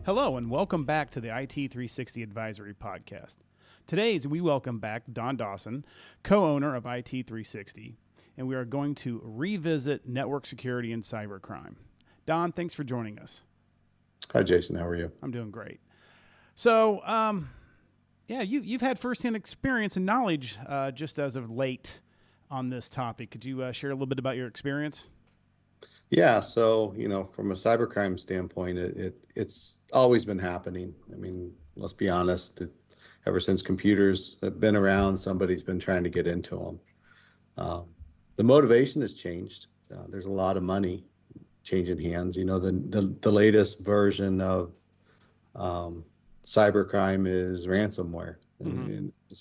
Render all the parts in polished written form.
Hello and welcome back to the IT 360 Advisory Podcast. Today we welcome back Don Dawson, co-owner of IT 360, and we are going to revisit network security and cybercrime. Don, thanks for joining us. Hi, Jason. How are you? I'm doing great. So, you've had firsthand experience and knowledge just as of late on this topic. Could you share a little bit about your experience? Yeah, so, from a cybercrime standpoint, it's always been happening. I mean, let's be honest, ever since computers have been around, somebody's been trying to get into them. The motivation has changed. There's a lot of money changing hands. The latest version of cybercrime is ransomware. Mm-hmm. And the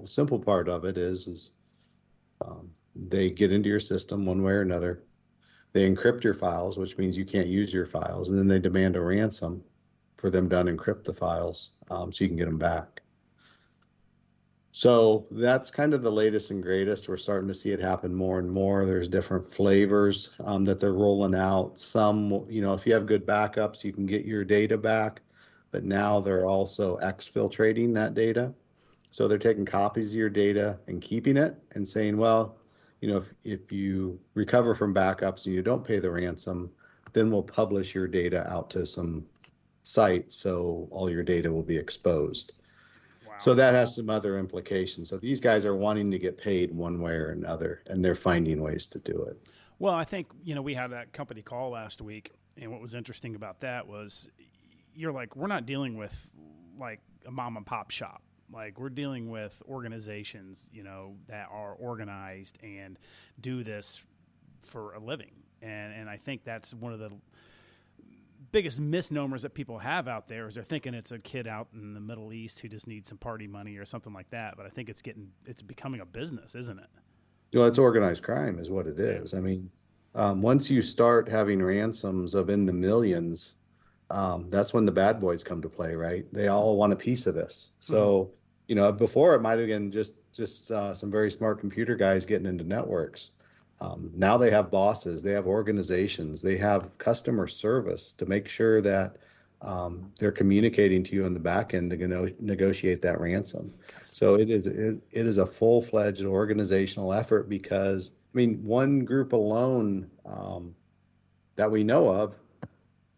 simple part of it is they get into your system one way or another. They encrypt your files, which means you can't use your files, and then they demand a ransom for them to unencrypt the files so you can get them back. So that's kind of the latest and greatest. We're starting to see it happen more and more. There's different flavors that they're rolling out. Some, if you have good backups, you can get your data back, but now they're also exfiltrating that data. So they're taking copies of your data and keeping it and saying, well, if you recover from backups and you don't pay the ransom, then we'll publish your data out to some site, so all your data will be exposed. Wow. So that has some other implications. So these guys are wanting to get paid one way or another, and they're finding ways to do it. Well, I think, we had that company call last week, and what was interesting about that was you're like, we're not dealing with like a mom and pop shop. Like, we're dealing with organizations, that are organized and do this for a living. And I think that's one of the biggest misnomers that people have out there is they're thinking it's a kid out in the Middle East who just needs some party money or something like that. But I think it's becoming a business, isn't it? Well, it's organized crime is what it is. I mean, once you start having ransoms of in the millions, that's when the bad boys come to play, right? They all want a piece of this. So, before it might have been just some very smart computer guys getting into networks. Now they have bosses, they have organizations, they have customer service to make sure that they're communicating to you on the back end to negotiate that ransom. So it is a full-fledged organizational effort because, one group alone that we know of,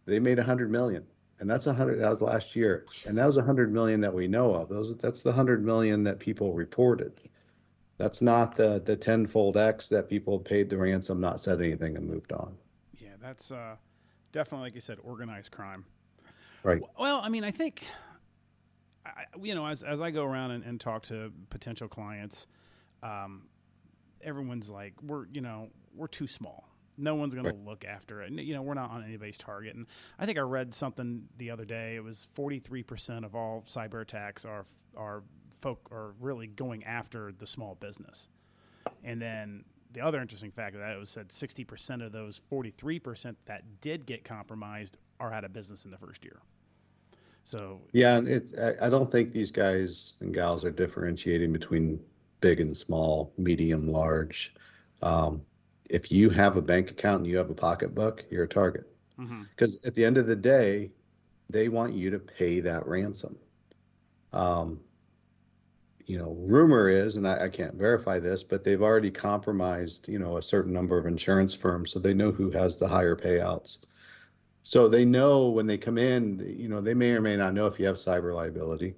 they made $100 million. And that was last year. And that was $100 million that we know of. That's the $100 million that people reported. That's not the tenfold X that people paid the ransom, not said anything, and moved on. Yeah, that's definitely, like you said, organized crime. Right. Well, I think, as I go around and talk to potential clients, everyone's like, we're too small. No one's going to look after it. We're not on anybody's target. And I think I read something the other day. It was 43% of all cyber attacks are really going after the small business. And then the other interesting fact of that, it was said 60% of those 43% that did get compromised are out of business in the first year. So yeah, I don't think these guys and gals are differentiating between big and small, medium, large. If you have a bank account and you have a pocketbook, you're a target. Because at the end of the day, they want you to pay that ransom. Rumor is, and I can't verify this, but they've already compromised, a certain number of insurance firms, so they know who has the higher payouts. So they know when they come in, they may or may not know if you have cyber liability.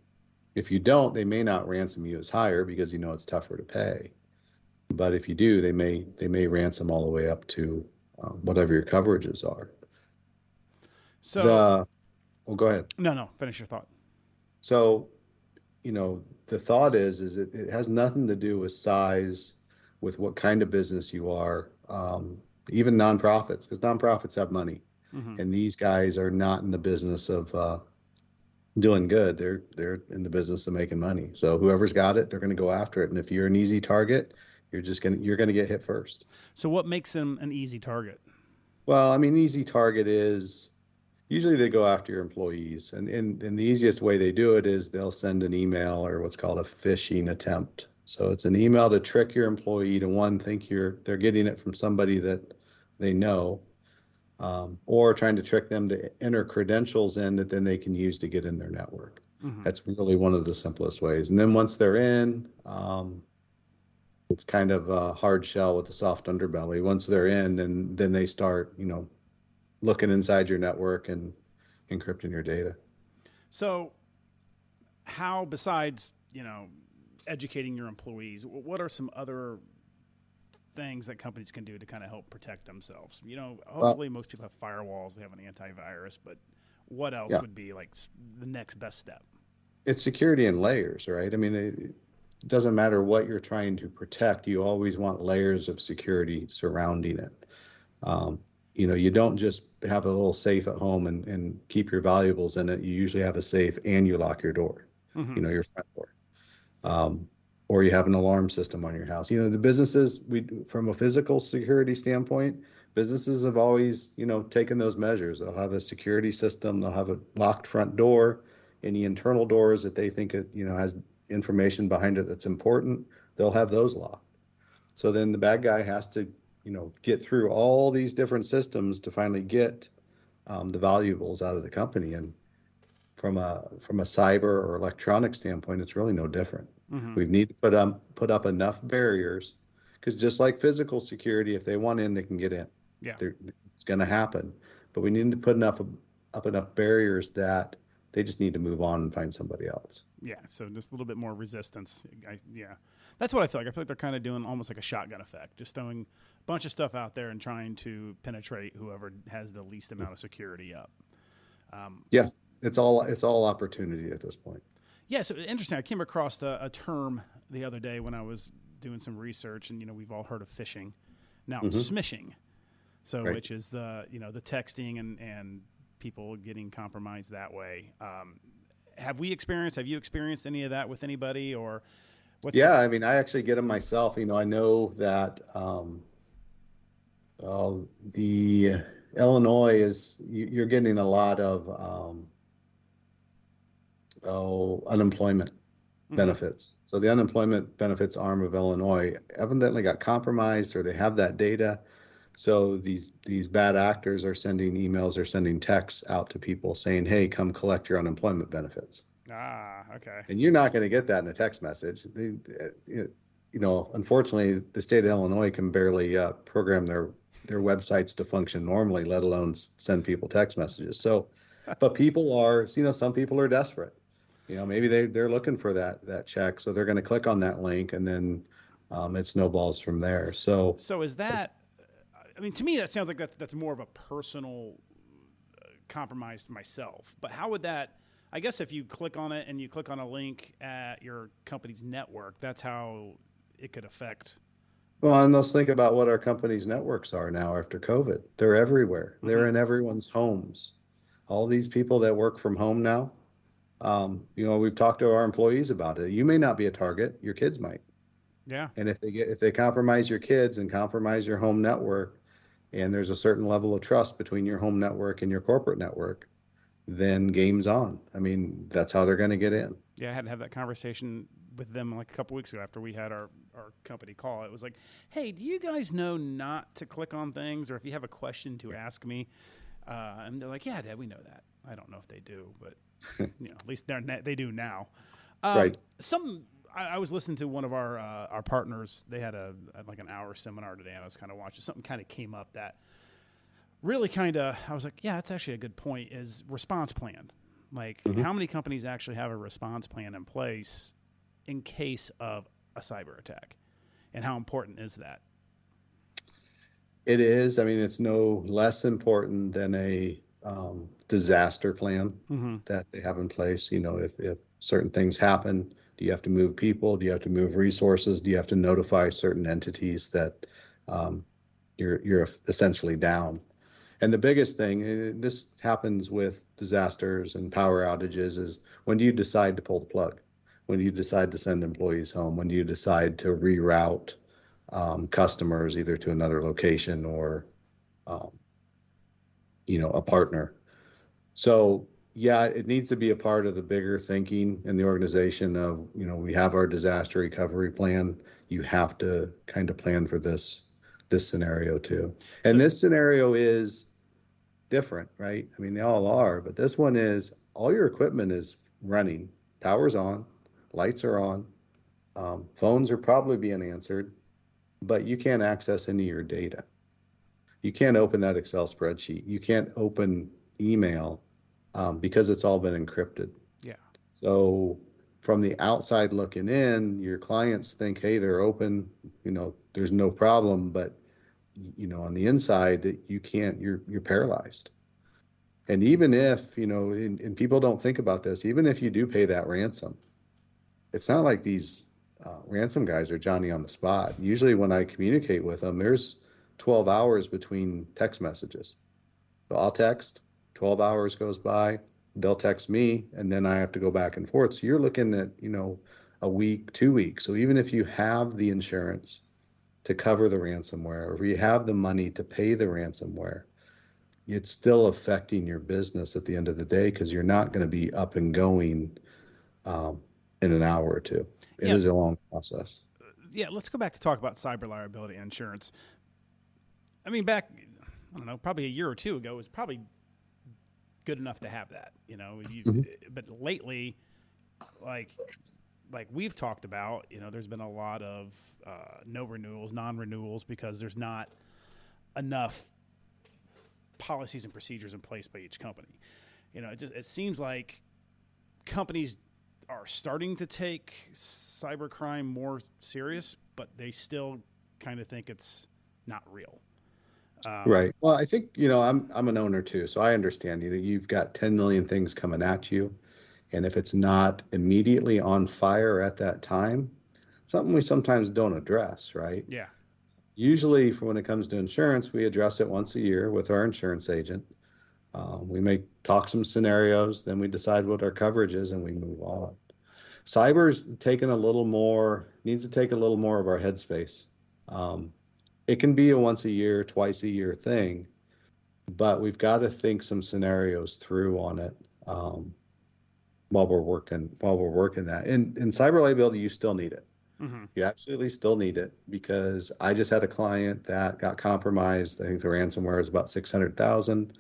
If you don't, they may not ransom you as higher because it's tougher to pay. But if you do, they may ransom all the way up to whatever your coverages are. So, go ahead. No, finish your thought. So, the thought is it has nothing to do with size, with what kind of business you are, even nonprofits, because nonprofits have money, and these guys are not in the business of doing good. They're in the business of making money. So whoever's got it, they're going to go after it. And if you're an easy target, you're going to get hit first. So what makes them an easy target? Well, easy target is usually they go after your employees, and the easiest way they do it is they'll send an email or what's called a phishing attempt. So it's an email to trick your employee to think they're getting it from somebody that they know. or trying to trick them to enter credentials in that then they can use to get in their network. Hmm. That's really one of the simplest ways. And then once they're in, it's kind of a hard shell with a soft underbelly. Once they're in, then they start, looking inside your network and encrypting your data. So, how, besides, educating your employees, what are some other things that companies can do to kind of help protect themselves? Hopefully most people have firewalls, they have an antivirus, but what else Yeah, would be like the next best step? it's security in layers, right? I mean, it doesn't matter what you're trying to protect, you always want layers of security surrounding it. Um, you don't just have a little safe at home and keep your valuables in it. You usually have a safe and you lock your door, Hmm. your front door. Um, or you have an alarm system on your house. The businesses, from a physical security standpoint, businesses have always, taken those measures. They'll have a security system, they'll have a locked front door, any internal doors that they think has information behind it that's important, they'll have those locked. So then the bad guy has to, get through all these different systems to finally get the valuables out of the company. And from a cyber or electronic standpoint, it's really no different. Hmm. We need to put up enough barriers, because just like physical security, if they want in, they can get in. Yeah. It's going to happen, but we need to put enough barriers that they just need to move on and find somebody else. Yeah. So just a little bit more resistance. Yeah. That's what I feel like. I feel like they're kind of doing almost like a shotgun effect, just throwing a bunch of stuff out there and trying to penetrate whoever has the least amount of security up. Yeah, it's all opportunity at this point. Yeah, so interesting. I came across a term the other day when I was doing some research, and we've all heard of phishing. Now, Hmm. smishing, so Right. which is the texting and people getting compromised that way. Have you experienced any of that with anybody, or what's Yeah, I mean, I actually get them myself. I know that the Illinois you're getting a lot of unemployment Mm-hmm. benefits. So the unemployment benefits arm of Illinois evidently got compromised, or they have that data. So these bad actors are sending emails or sending texts out to people saying, "Hey, come collect your unemployment benefits." Okay. And you're not going to get that in a text message. Unfortunately, the state of Illinois can barely program their websites to function normally, let alone send people text messages. So, but people are, some people are desperate. Maybe they're looking for that check, so they're going to click on that link, and then it snowballs from there. So, So is that? I mean, to me, that sounds like that's more of a personal compromise to myself. But how would that? I guess if you click on it and you click on a link at your company's network, that's how it could affect. well, and let's think about what our company's networks are now after COVID. They're everywhere. Mm-hmm. They're in everyone's homes. All these people that work from home now, we've talked to our employees about it. You may not be a target, your kids might. Yeah. And if they compromise your kids and compromise your home network, and there's a certain level of trust between your home network and your corporate network, then game's on. I mean, that's how they're going to get in. Yeah, I had to have that conversation with them like a couple weeks ago after we had our company call. It was like, hey, do you guys know not to click on things, or if you have a question to ask me? And they're like, yeah, Dad, we know that. I don't know if they do, but at least they do now. Right. I was listening to one of our partners. They had like an hour seminar today, and I was kind of watching. Something kind of came up that really I was like, yeah, that's actually a good point, is response plan. Like, Mhm. how many companies actually have a response plan in place in case of a cyber attack? And how important is that? It is. I mean, it's no less important than a disaster plan Mm-hmm. that they have in place. If certain things happen, do you have to move people? Do you have to move resources? Do you have to notify certain entities that um, you're essentially down? And the biggest thing, this happens with disasters and power outages, is when do you decide to pull the plug? When do you decide to send employees home? When do you decide to reroute customers either to another location or, um, a partner? So yeah, it needs to be a part of the bigger thinking in the organization of, we have our disaster recovery plan. You have to kind of plan for this scenario too. So And this scenario is different, right? I mean, they all are, but this one is all your equipment is running, power's on, lights are on, phones are probably being answered, but you can't access any of your data. You can't open that Excel spreadsheet. You can't open email because it's all been encrypted. Yeah. So from the outside looking in, your clients think, hey, they're open, there's no problem, but on the inside that you can't, you're paralyzed. And even if, and people don't think about this, even if you do pay that ransom, it's not like these ransom guys are Johnny on the spot. Usually when I communicate with them, there's 12 hours between text messages. So I'll text, 12 hours goes by, they'll text me, and then I have to go back and forth. So you're looking at, a week, 2 weeks. So even if you have the insurance to cover the ransomware, or if you have the money to pay the ransomware, it's still affecting your business at the end of the day because you're not going to be up and going in an hour or two. It is a long process. Yeah, let's go back to talk about cyber liability insurance. I mean, back, I don't know, probably a year or two ago, it was probably good enough to have that, But lately, like we've talked about, there's been a lot of no renewals, non-renewals, because there's not enough policies and procedures in place by each company. It seems like companies are starting to take cybercrime more serious, but they still kind of think it's not real. Right. Well, I think, I'm an owner too, so I understand, you've got 10 million things coming at you. And if it's not immediately on fire at that time, something we sometimes don't address, right? Yeah. Usually when it comes to insurance, we address it once a year with our insurance agent. We may talk some scenarios, then we decide what our coverage is and we move on. Cyber's needs to take a little more of our headspace. It can be a once a year, twice a year thing, but we've got to think some scenarios through on it while we're working that. In cyber liability, you still need it. Mm-hmm. You absolutely still need it because I just had a client that got compromised. I think the ransomware is about $600,000.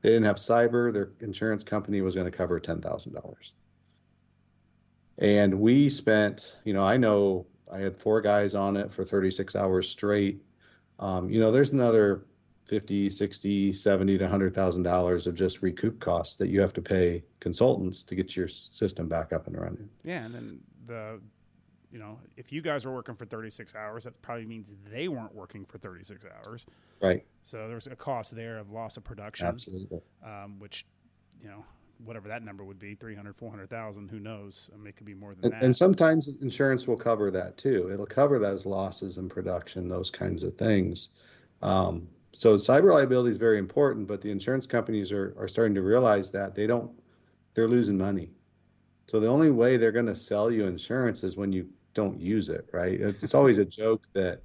They didn't have cyber. Their insurance company was going to cover $10,000. And we spent, I know I had 4 guys on it for 36 hours straight. There's another 50, 60, 70 to $100,000 of just recoup costs that you have to pay consultants to get your system back up and running. Yeah. And then if you guys were working for 36 hours, that probably means they weren't working for 36 hours. Right. So there's a cost there of loss of production. Absolutely. Which, whatever that number would be, 300, 400,000, who knows? I mean, it could be more than that. And sometimes insurance will cover that too. It'll cover those losses in production, those kinds of things. So cyber liability is very important, but the insurance companies are starting to realize that they're losing money. So the only way they're going to sell you insurance is when you don't use it, right? It's always a joke that,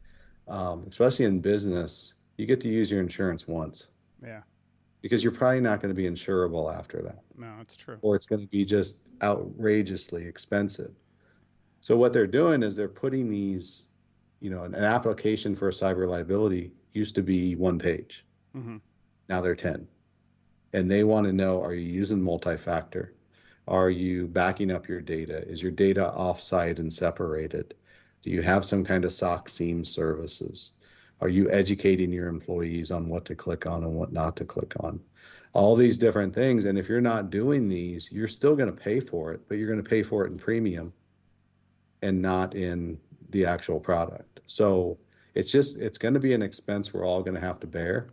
especially in business, you get to use your insurance once. Yeah. Because you're probably not going to be insurable after that. No, it's true. Or it's going to be just outrageously expensive. So what they're doing is they're putting these, an application for a cyber liability used to be 1 page. Mm-hmm. Now they're 10. And they want to know, are you using multi-factor? Are you backing up your data? Is your data offsite and separated? Do you have some kind of SOC SIEM services? Are you educating your employees on what to click on and what not to click on? All these different things. And if you're not doing these, you're still going to pay for it, but you're going to pay for it in premium and not in the actual product. So it's going to be an expense we're all going to have to bear.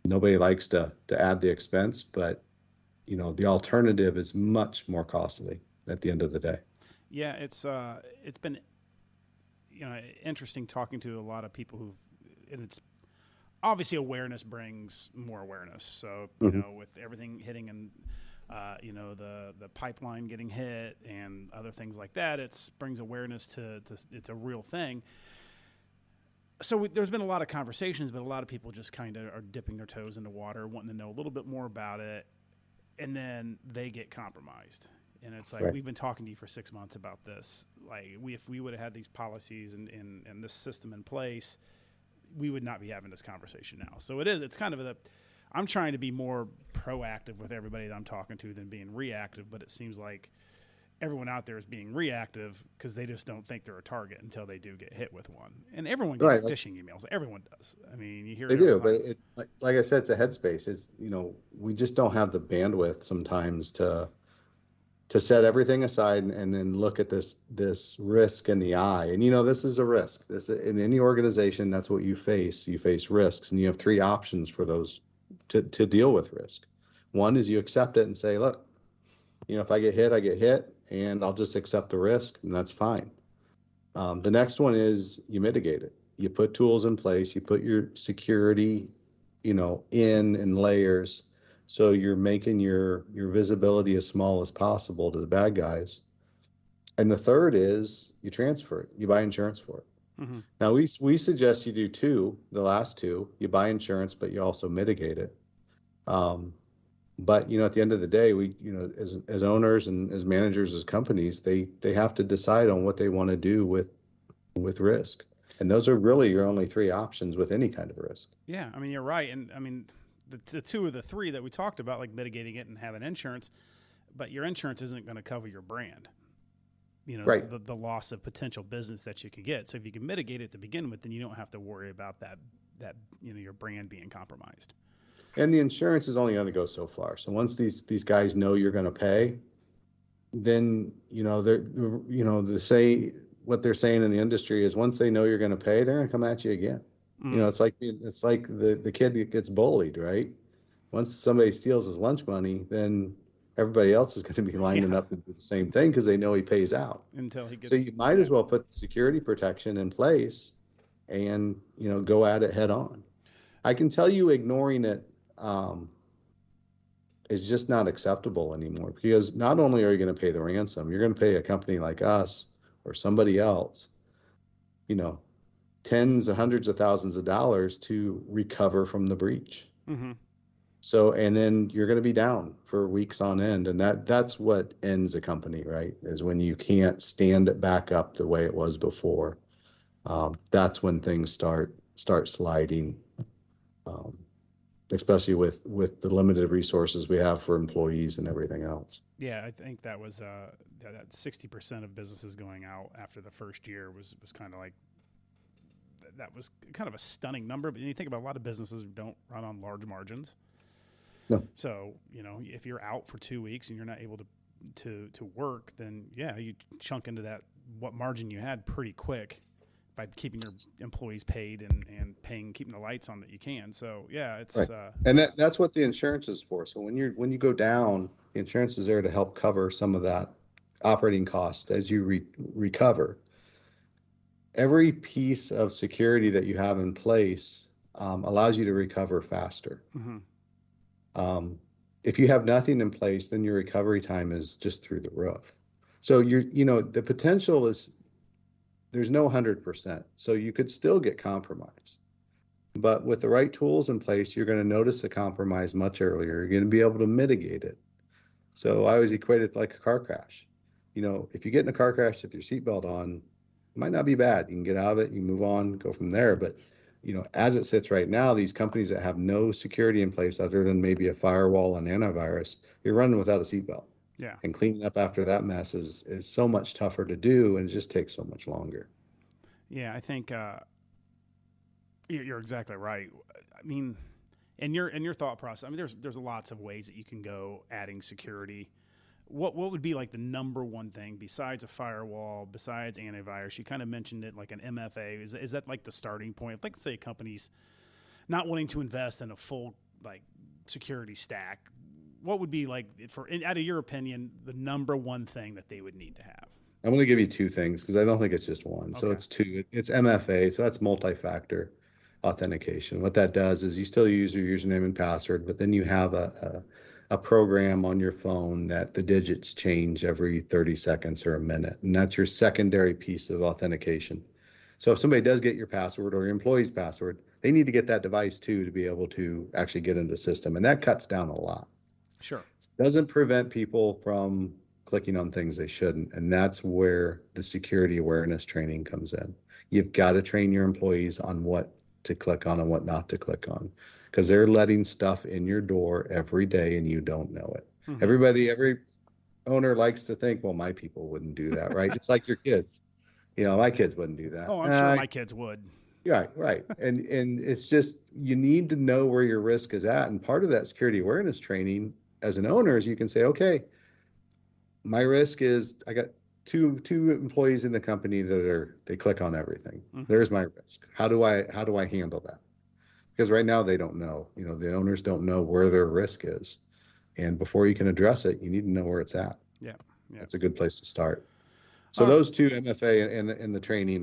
Nobody likes to add the expense, but the alternative is much more costly at the end of the day. Yeah, it's been interesting talking to a lot of people and it's obviously awareness brings more awareness. So with everything hitting and the pipeline getting hit and other things like that, it brings awareness to it's a real thing. So there's been a lot of conversations, but a lot of people just kind of are dipping their toes in the water, wanting to know a little bit more about it, and then they get compromised. And it's like, right. We've been talking to you for 6 months about this. Like, if we would have had these policies and this system in place, we would not be having this conversation now. So it's kind of I'm trying to be more proactive with everybody that I'm talking to than being reactive, but it seems like everyone out there is being reactive because they just don't think they're a target until they do get hit with one. And everyone gets phishing emails. Everyone does. I mean, you hear they it all do, the but like I said, it's a headspace. It's, we just don't have the bandwidth sometimes to set everything aside and then look at this risk in the eye. And this is a risk. This, in any organization, that's what you face. You face risks, and you have three options for those to deal with risk. One is you accept it and say, look, if I get hit, I get hit, and I'll just accept the risk, and that's fine. The next one is you mitigate it. You put tools in place. You put your security, in layers. So you're making your visibility as small as possible to the bad guys. And the third is you transfer it. You buy insurance for it. Mm-hmm. Now we suggest you do the last two. You buy insurance, but you also mitigate it. But at the end of the day, we as owners and as managers, as companies, they have to decide on what they want to do with risk. And those are really your only three options with any kind of risk. Yeah, I mean, you're right. And I mean, the two of the three that we talked about, like mitigating it and having insurance, but your insurance isn't going to cover your brand. Right. The loss of potential business that you could get. So if you can mitigate it to begin with, then you don't have to worry about that your brand being compromised. And the insurance is only going to go so far. So once these guys know you're going to pay, then what they're saying in the industry is once they know you're going to pay, they're going to come at you again. It's like the kid that gets bullied, right? Once somebody steals his lunch money, then everybody else is going to be lining up to do the same thing because they know he pays out. Until he gets. So you might as well put security protection in place, and go at it head on. I can tell you, ignoring it is just not acceptable anymore, because not only are you going to pay the ransom, you're going to pay a company like us or somebody else, tens of hundreds of thousands of dollars to recover from the breach. Mm-hmm. So, and then you're going to be down for weeks on end. And that's what ends a company, right? Is when you can't stand it back up the way it was before. That's when things start sliding, especially with the limited resources we have for employees and everything else. Yeah, I think that was that 60% of businesses going out after the first year was kind of like, that was kind of a stunning number. But you think about a lot of businesses don't run on large margins. No. So, if you're out for 2 weeks and you're not able to work, then you chunk into that, what margin you had, pretty quick by keeping your employees paid and keeping the lights on that you can. So it's right. And that's what the insurance is for. So when you go down, the insurance is there to help cover some of that operating cost as you recover. Every piece of security that you have in place allows you to recover faster. Mm-hmm. If you have nothing in place, then your recovery time is just through the roof. So the potential is, there's no 100%. So you could still get compromised. But with the right tools in place, you're going to notice the compromise much earlier. You're going to be able to mitigate it. So I always equate it like a car crash. If you get in a car crash with your seatbelt on, it might not be bad. You can get out of it, you move on, go from there. But, as it sits right now, these companies that have no security in place other than maybe a firewall and antivirus, you're running without a seatbelt. Yeah. And cleaning up after that mess is so much tougher to do, and it just takes so much longer. Yeah, I think you're exactly right. I mean, in your thought process, I mean, there's lots of ways that you can go adding security. What would be like the number one thing besides a firewall, besides antivirus? You kind of mentioned it, like an MFA. Is that like the starting point? Like, say a company's not wanting to invest in a full like security stack. What would be like, out of your opinion, the number one thing that they would need to have? I'm going to give you two things because I don't think it's just one. Okay. So it's two. It's MFA. So that's multi-factor authentication. What that does is you still use your username and password, but then you have a program on your phone that the digits change every 30 seconds or a minute. And that's your secondary piece of authentication. So if somebody does get your password or your employee's password, they need to get that device too to be able to actually get into the system. And that cuts down a lot. Sure. Doesn't prevent people from clicking on things they shouldn't. And that's where the security awareness training comes in. You've got to train your employees on what to click on and what not to click on, because they're letting stuff in your door every day and you don't know it. Every owner likes to think, well, my people wouldn't do that, right? It's like your kids. My kids wouldn't do that. Oh, I'm sure my kids would. Right. And it's just, you need to know where your risk is at. And part of that security awareness training as an owner is you can say, okay, my risk is I got two employees in the company they click on everything. There's my risk. How do I handle that? Because right now they don't know. The owners don't know where their risk is. And before you can address it, you need to know where it's at. Yeah. That's a good place to start. So those two, MFA and the training,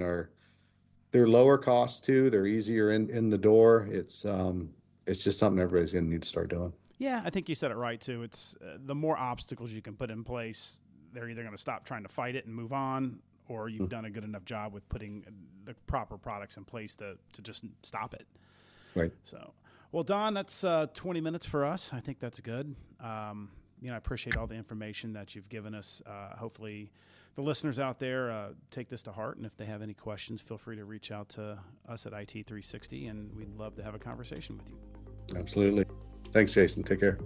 they're lower cost too. They're easier in the door. It's just something everybody's going to need to start doing. Yeah, I think you said it right too. It's the more obstacles you can put in place, they're either going to stop trying to fight it and move on, or you've done a good enough job with putting the proper products in place to just stop it. Right. So, well, Don, that's 20 minutes for us. I think that's good. I appreciate all the information that you've given us. Hopefully the listeners out there take this to heart, and if they have any questions, feel free to reach out to us at IT360, and we'd love to have a conversation with you. Absolutely. Thanks, Jason. Take care.